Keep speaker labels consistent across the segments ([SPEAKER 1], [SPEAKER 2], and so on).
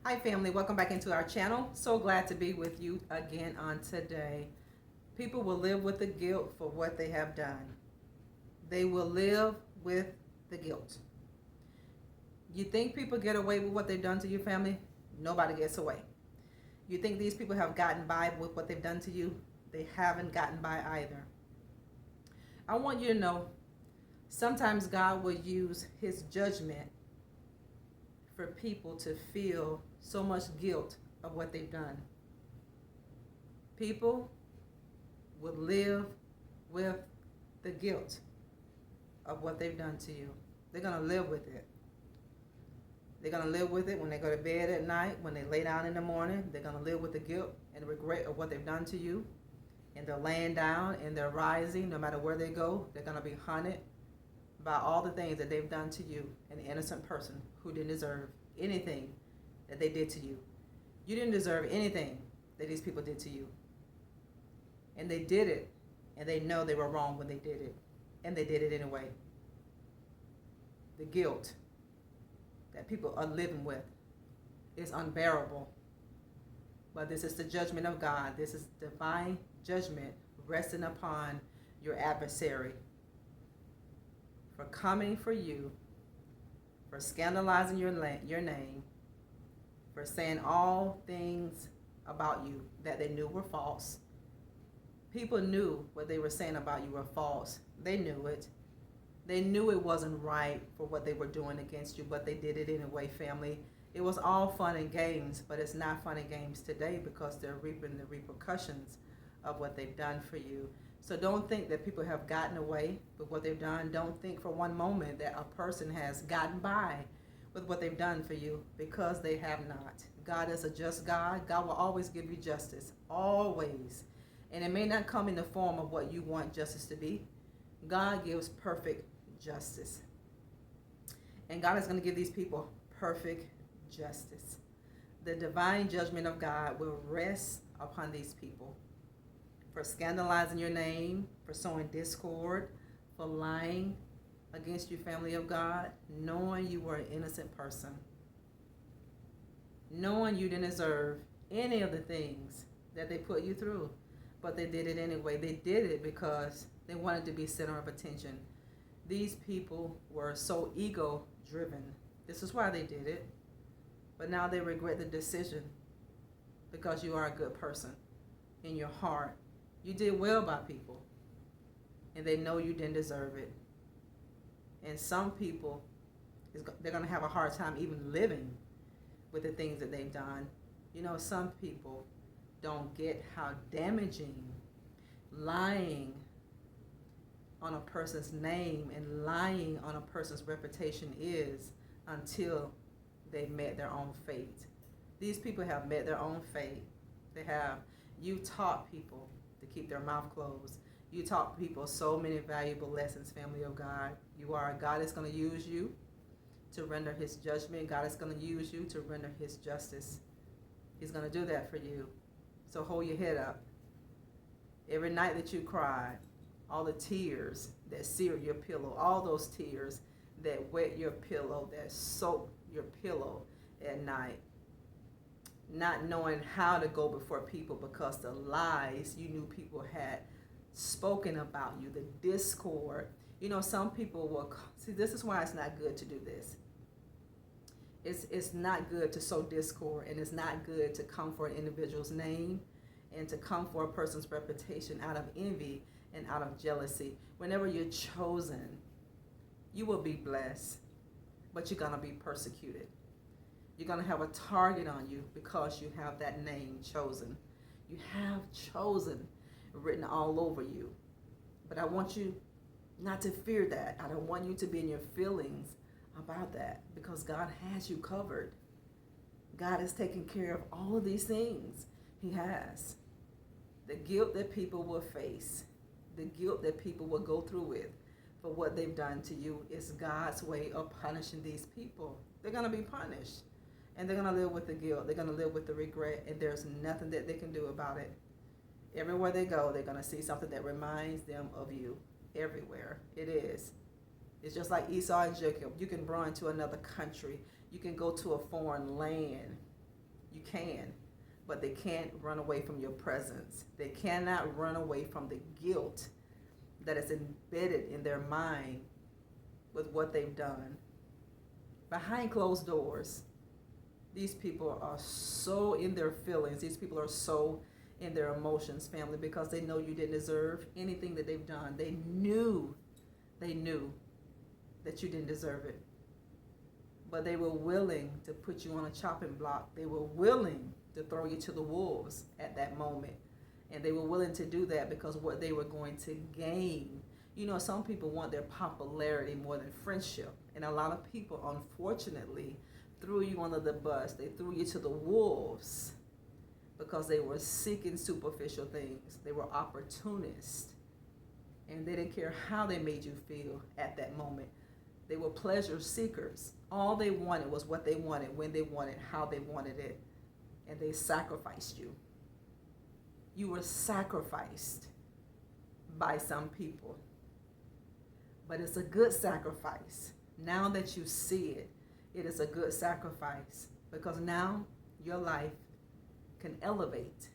[SPEAKER 1] Hi family, welcome back into our channel. So glad to be with you again on today. People will live with the guilt for what they have done. They will live with the guilt. You think people get away with what they've done to your family? Nobody gets away. You think these people have gotten by with what they've done to you? They haven't gotten by either. I want you to know, sometimes God will use his judgment for people to feel so much guilt of what they've done. People will live with the guilt of what they've done to you. They're going to live with it. They're going to live with it when they go to bed at night, when they lay down in the morning. They're going to live with the guilt and the regret of what they've done to you. And they're laying down and they're rising. No matter where they go, they're going to be haunted by all the things that they've done to you, an innocent person who didn't deserve anything that they did to you. You didn't deserve anything that these people did to you. And they did it, and they know they were wrong when they did it, and they did it anyway. The guilt that people are living with is unbearable. But this is the judgment of God. This is divine judgment resting upon your adversary for coming for you, for scandalizing your name, for saying all things about you that they knew were false. People knew what they were saying about you were false. They knew it. They knew it wasn't right for what they were doing against you, but they did it anyway, family. It was all fun and games, but it's not fun and games today because they're reaping the repercussions of what they've done for you. So don't think that people have gotten away with what they've done. Don't think for one moment that a person has gotten by with what they've done for you, because they have not. God is a just God. God will always give you justice, always. And it may not come in the form of what you want justice to be. God gives perfect justice. And God is going to give these people perfect justice. The divine judgment of God will rest upon these people for scandalizing your name, for sowing discord, for lying against you, family of God, knowing you were an innocent person, knowing you didn't deserve any of the things that they put you through, but they did it anyway. They did it because they wanted to be center of attention. These people were so ego-driven. This is why they did it. But now they regret the decision because you are a good person in your heart. You did well by people, and they know you didn't deserve it. And some people, they're going to have a hard time even living with the things that they've done. You know, some people don't get how damaging lying on a person's name and lying on a person's reputation is until they met their own fate. These people have met their own fate. You taught people to keep their mouth closed. You taught people so many valuable lessons, family of God. God is going to use you to render his judgment. God is going to use you to render his justice. He's going to do that for you. So hold your head up. Every night that you cried, all the tears that seared your pillow, all those tears that wet your pillow, that soaked your pillow at night, not knowing how to go before people because the lies you knew people had spoken about you, the discord. You know, some people will see, this is why it's not good to do this. It's not good to sow discord, and it's not good to come for an individual's name and to come for a person's reputation out of envy and out of jealousy. Whenever you're chosen, you will be blessed, but you're going to be persecuted. You're going to have a target on you because you have that name chosen. You have chosen written all over you. But I want you not to fear that. I don't want you to be in your feelings about that, because God has you covered. God is taking care of all of these things. He has. The guilt that people will face, the guilt that people will go through with for what they've done to you is God's way of punishing these people. They're going to be punished, and they're going to live with the guilt. They're going to live with the regret, and there's nothing that they can do about it. Everywhere they go, they're going to see something that reminds them of you. Everywhere it is. It's just like Esau and Jacob. You can run to another country. You can go to a foreign land. You can, but they can't run away from your presence. They cannot run away from the guilt that is embedded in their mind with what they've done. Behind closed doors, these people are so in their feelings. These people are so in their emotions, family, because they know you didn't deserve anything that they've done. They knew that you didn't deserve it. But they were willing to put you on a chopping block. They were willing to throw you to the wolves at that moment. And they were willing to do that because what they were going to gain. You know, some people want their popularity more than friendship. And a lot of people, unfortunately, threw you under the bus. They threw you to the wolves because they were seeking superficial things. They were opportunists. And they didn't care how they made you feel at that moment. They were pleasure seekers. All they wanted was what they wanted, when they wanted, how they wanted it. And they sacrificed you. You were sacrificed by some people. But it's a good sacrifice. Now that you see it, it is a good sacrifice. Because now your life can elevate.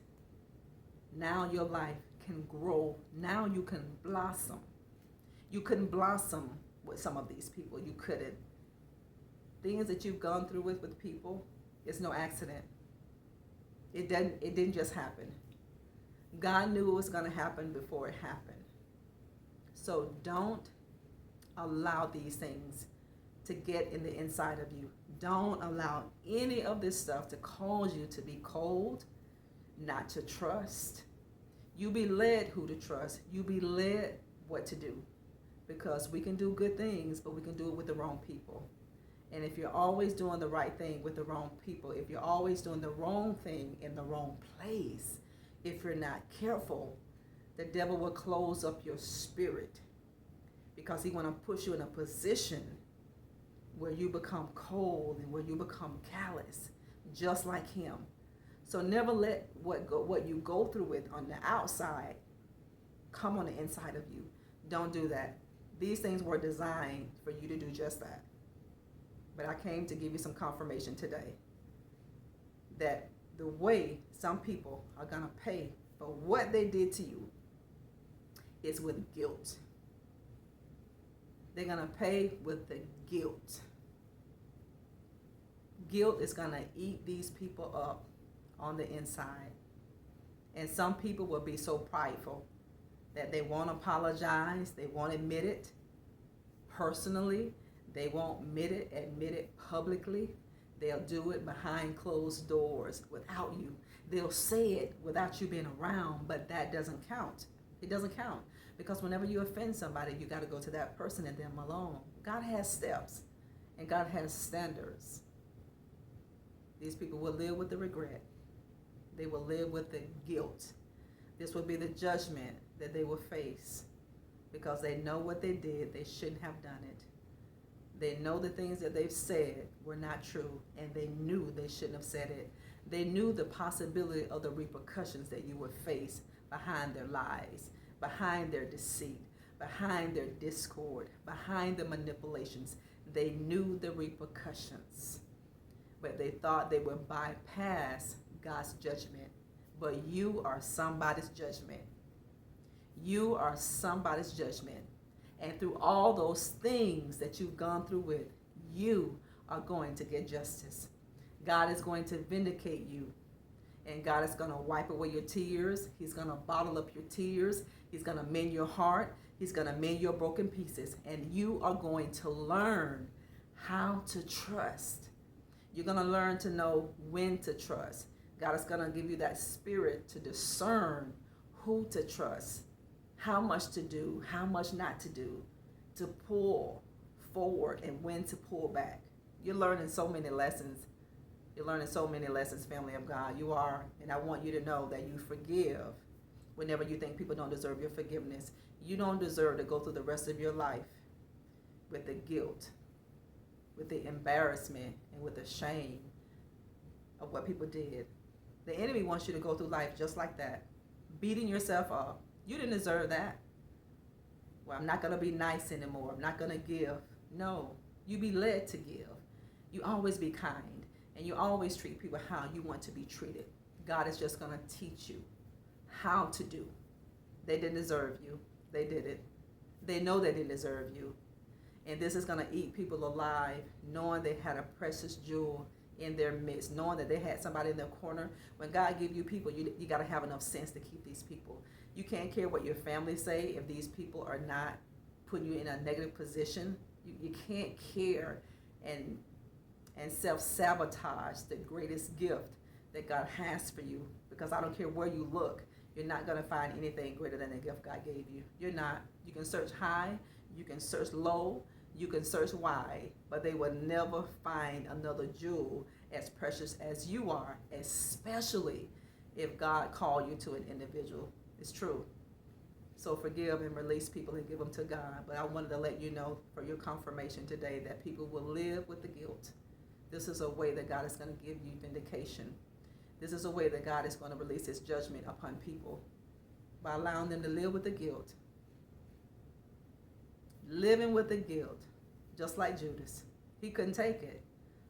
[SPEAKER 1] Now your life can grow. Now you can blossom. You couldn't blossom with some of these people. You couldn't. Things that you've gone through with people, it's no accident. It didn't just happen. God knew it was going to happen before it happened. So don't allow these things to get in the inside of you. Don't allow any of this stuff to cause you to be cold, not to trust. You be led who to trust. You be led what to do. Because we can do good things, but we can do it with the wrong people. And if you're always doing the right thing with the wrong people, if you're always doing the wrong thing in the wrong place, if you're not careful, the devil will close up your spirit because he want to push you in a position where you become cold and where you become callous, just like him. So never let what you go through with on the outside come on the inside of you. Don't do that. These things were designed for you to do just that. But I came to give you some confirmation today that the way some people are going to pay for what they did to you is with guilt. They're going to pay with the guilt. Guilt is going to eat these people up on the inside. And some people will be so prideful that they won't apologize, they won't admit it personally, they won't admit it publicly. They'll do it behind closed doors without you. They'll say it without you being around, but that doesn't count. It doesn't count. Because whenever you offend somebody, you got to go to that person and them alone. God has steps, and God has standards. These people will live with the regret. They will live with the guilt. This will be the judgment that they will face because they know what they did. They shouldn't have done it. They know the things that they've said were not true, and they knew they shouldn't have said it. They knew the possibility of the repercussions that you would face behind their lies, behind their deceit, behind their discord, behind the manipulations. They knew the repercussions, but they thought they would bypass God's judgment. But you are somebody's judgment. You are somebody's judgment. And through all those things that you've gone through with, you are going to get justice. God is going to vindicate you. And God is going to wipe away your tears. He's going to bottle up your tears. He's going to mend your heart. He's going to mend your broken pieces. And you are going to learn how to trust. You're going to learn to know when to trust. God is going to give you that spirit to discern who to trust, how much to do, how much not to do, to pull forward and when to pull back. You're learning so many lessons. You're learning so many lessons, family of God. You are, and I want you to know that you forgive whenever you think people don't deserve your forgiveness. You don't deserve to go through the rest of your life with the guilt, with the embarrassment, and with the shame of what people did. The enemy wants you to go through life just like that, beating yourself up. You didn't deserve that. Well, I'm not going to be nice anymore. I'm not going to give. No, you be led to give. You always be kind. And you always treat people how you want to be treated. God is just going to teach you how to do. They didn't deserve you. They did it. They know they didn't deserve you. And this is going to eat people alive, knowing they had a precious jewel in their midst, knowing that they had somebody in their corner. When God gives you people, you got to have enough sense to keep these people. You can't care what your family say if these people are not putting you in a negative position. You can't care and self-sabotage the greatest gift that God has for you, because I don't care where you look, you're not going to find anything greater than the gift God gave you. You're not. You can search high, you can search low, you can search wide, but they will never find another jewel as precious as you are, especially if God called you to an individual. It's true. So forgive and release people and give them to God. But I wanted to let you know for your confirmation today that people will live with the guilt. This is a way that God is going to give you vindication. This is a way that God is going to release his judgment upon people by allowing them to live with the guilt. Living with the guilt, just like Judas. He couldn't take it.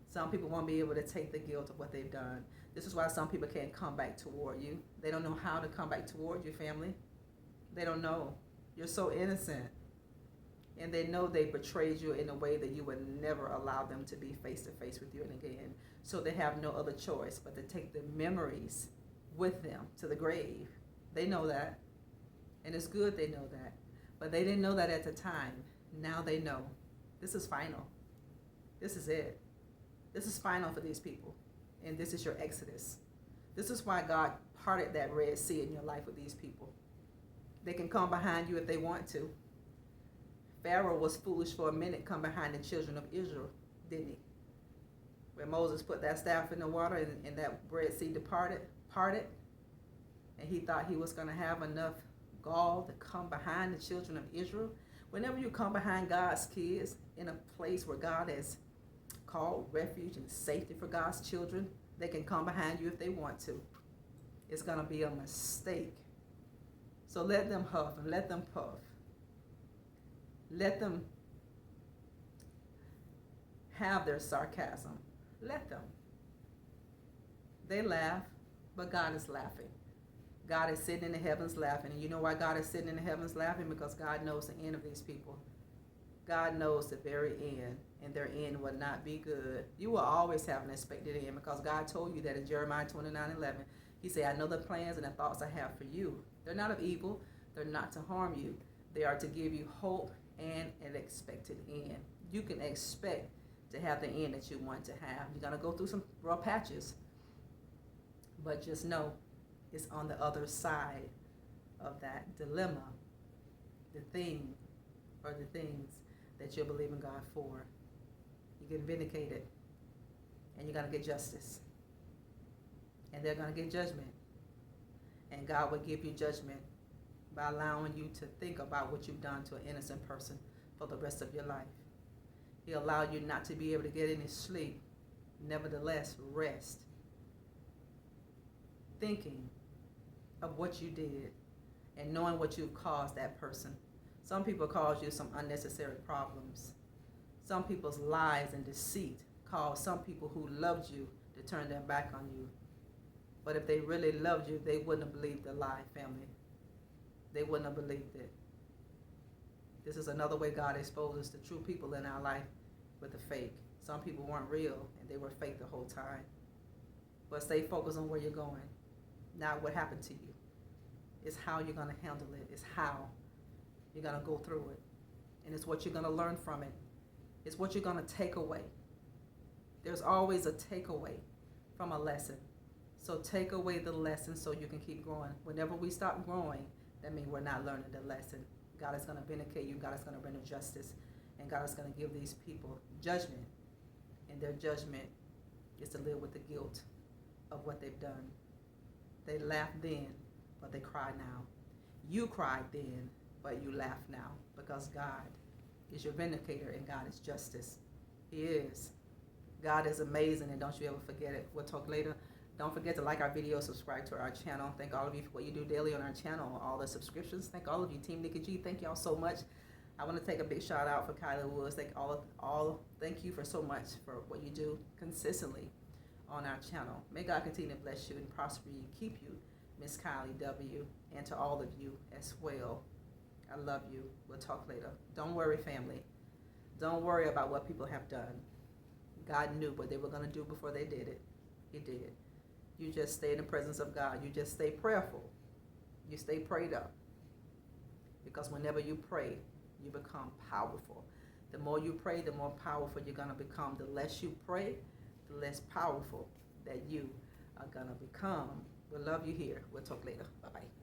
[SPEAKER 1] Some people won't be able to take the guilt of what they've done. This is why some people can't come back toward you. They don't know how to come back toward your family. They don't know. You're so innocent. And they know they betrayed you in a way that you would never allow them to be face to face with you and again. So they have no other choice but to take the memories with them to the grave. They know that. And it's good they know that. But they didn't know that at the time. Now they know. This is final. This is it. This is final for these people. And this is your exodus. This is why God parted that Red Sea in your life with these people. They can come behind you if they want to. Pharaoh was foolish for a minute, come behind the children of Israel, didn't he? When Moses put that staff in the water and that Red Sea parted, and he thought he was going to have enough gall to come behind the children of Israel. Whenever you come behind God's kids in a place where God has called refuge and safety for God's children, they can come behind you if they want to. It's going to be a mistake. So let them huff and let them puff. Let them have their sarcasm. Let them. They laugh, but God is laughing. God is sitting in the heavens laughing. And you know why God is sitting in the heavens laughing? Because God knows the end of these people. God knows the very end, and their end will not be good. You will always have an expected end, because God told you that in Jeremiah 29:11. He said, I know the plans and the thoughts I have for you. They're not of evil. They're not to harm you. They are to give you hope and an expected end. You can expect to have the end that you want to have. You're going to go through some rough patches, but just know it's on the other side of that dilemma, the thing or the things that you're believing God for. You get vindicated, and you're going to get justice, and they're going to get judgment, and God will give you judgment by allowing you to think about what you've done to an innocent person for the rest of your life. He allowed you not to be able to get any sleep. Nevertheless, rest, thinking of what you did and knowing what you've caused that person. Some people cause you some unnecessary problems. Some people's lies and deceit cause some people who loved you to turn their back on you. But if they really loved you, they wouldn't have believed the lie, family. They wouldn't have believed it. This is another way God exposes the true people in our life with the fake. Some people weren't real, and they were fake the whole time. But stay focused on where you're going, not what happened to you. It's how you're going to handle it. It's how you're going to go through it. And it's what you're going to learn from it. It's what you're going to take away. There's always a takeaway from a lesson. So take away the lesson so you can keep growing. Whenever we stop growing, that means we're not learning the lesson. God is going to vindicate you. God is going to render justice. And God is going to give these people judgment. And their judgment is to live with the guilt of what they've done. They laughed then, but they cry now. You cried then, but you laugh now, because God is your vindicator and God is justice. He is. God is amazing, and don't you ever forget it. We'll talk later. Don't forget to like our video, subscribe to our channel. Thank all of you for what you do daily on our channel, all the subscriptions. Thank all of you, Team Nikki G. Thank y'all so much. I want to take a big shout out for Kylie Woods. Thank you for so much for what you do consistently on our channel. May God continue to bless you and prosper you, keep you, Miss Kylie W., and to all of you as well. I love you. We'll talk later. Don't worry, family. Don't worry about what people have done. God knew what they were going to do before they did it. He did. You just stay in the presence of God. You just stay prayerful. You stay prayed up. Because whenever you pray, you become powerful. The more you pray, the more powerful you're going to become. The less you pray, the less powerful that you are going to become. We'll love you here. We'll talk later. Bye-bye.